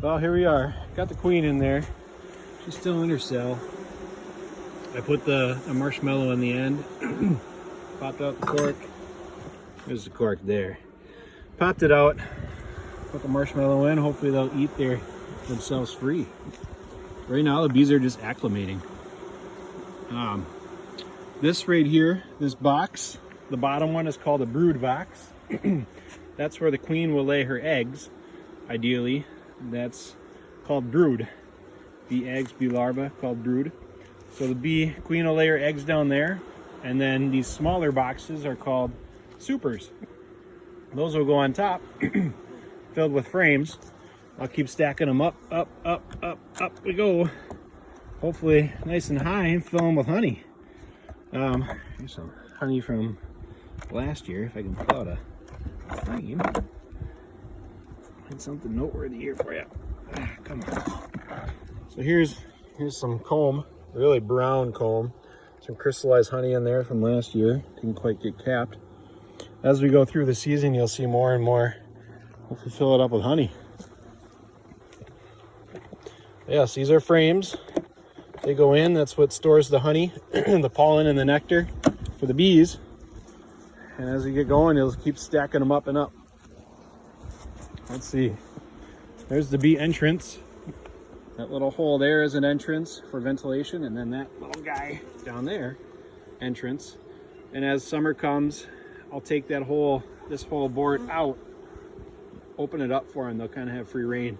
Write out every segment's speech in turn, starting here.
Well, here we are. Got the queen in there. She's still in her cell. I put a marshmallow in the end. Popped out the cork. There's the cork there. Popped it out. Put the marshmallow in. Hopefully they'll eat themselves free. Right now the bees are just acclimating. This right here, this box, the bottom one is called a brood box. That's where the queen will lay her eggs, ideally. That's called brood. Bee eggs, bee larvae, called brood. So the bee queen will lay her eggs down there, and then these smaller boxes are called supers. Those will go on top, filled with frames. I'll keep stacking them up we go. Hopefully nice and high, and fill them with honey. Here's some honey from last year, if I can pull out a frame. Find something noteworthy here for you. Come on. So here's some comb, really brown comb. Some crystallized honey in there from last year. Didn't quite get capped. As we go through the season, you'll see more and more. Hopefully fill it up with honey. Yes, these are frames. They go in, that's what stores the honey, the pollen and the nectar for the bees. And as we get going, you'll keep stacking them up and up. Let's see. There's the bee entrance. That little hole there is an entrance for ventilation, and then that little guy down there, entrance. And as summer comes, I'll take this whole board out, open it up for them. They'll kind of have free reign.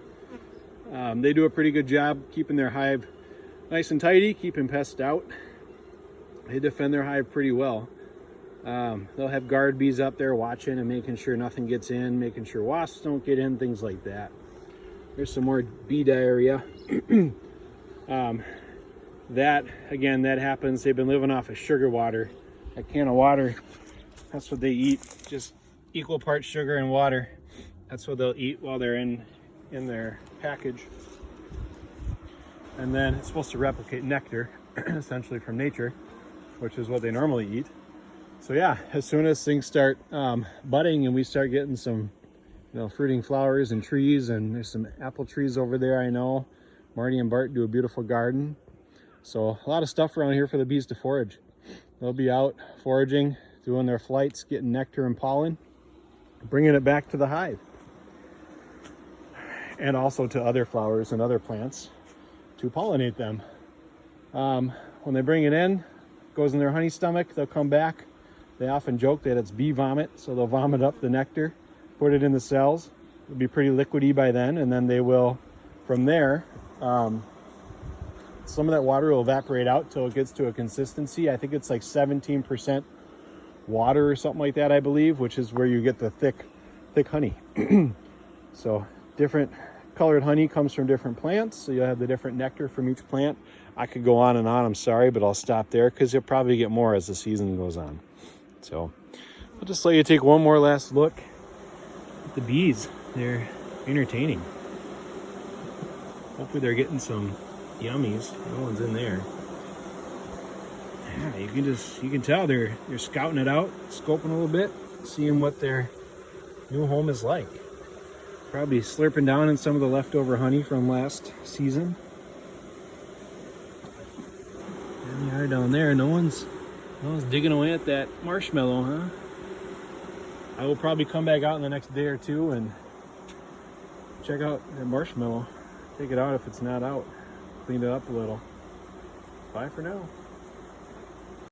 They do a pretty good job keeping their hive nice and tidy, keeping pests out. They defend their hive pretty well. They'll have guard bees up there watching and making sure nothing gets in, making sure wasps don't get in, things like that. There's some more bee diarrhea. That happens. They've been living off of sugar water. A can of water, that's what they eat. Just equal parts sugar and water. That's what they'll eat while they're in their package. And then it's supposed to replicate nectar, essentially from nature, which is what they normally eat. So yeah, as soon as things start budding and we start getting some fruiting flowers and trees, and there's some apple trees over there, I know. Marty and Bart do a beautiful garden. So a lot of stuff around here for the bees to forage. They'll be out foraging, doing their flights, getting nectar and pollen, bringing it back to the hive. And also to other flowers and other plants to pollinate them. When they bring it in, it goes in their honey stomach, they'll come back. They often joke that it's bee vomit, so they'll vomit up the nectar, put it in the cells. It'll be pretty liquidy by then, and then they will, from there, some of that water will evaporate out till it gets to a consistency. I think it's like 17% water or something like that, I believe, which is where you get the thick honey. So different colored honey comes from different plants, so you'll have the different nectar from each plant. I could go on and on, I'm sorry, but I'll stop there because you'll probably get more as the season goes on. So I'll just let you take one more last look at the bees. They're entertaining. Hopefully they're getting some yummies. No one's in there. Yeah, you can tell they're scouting it out, scoping a little bit, seeing what their new home is like. Probably slurping down in some of the leftover honey from last season. And they are down there. No one's digging away at that marshmallow, huh? I will probably come back out in the next day or two and check out that marshmallow. Take it out if it's not out. Clean it up a little. Bye for now.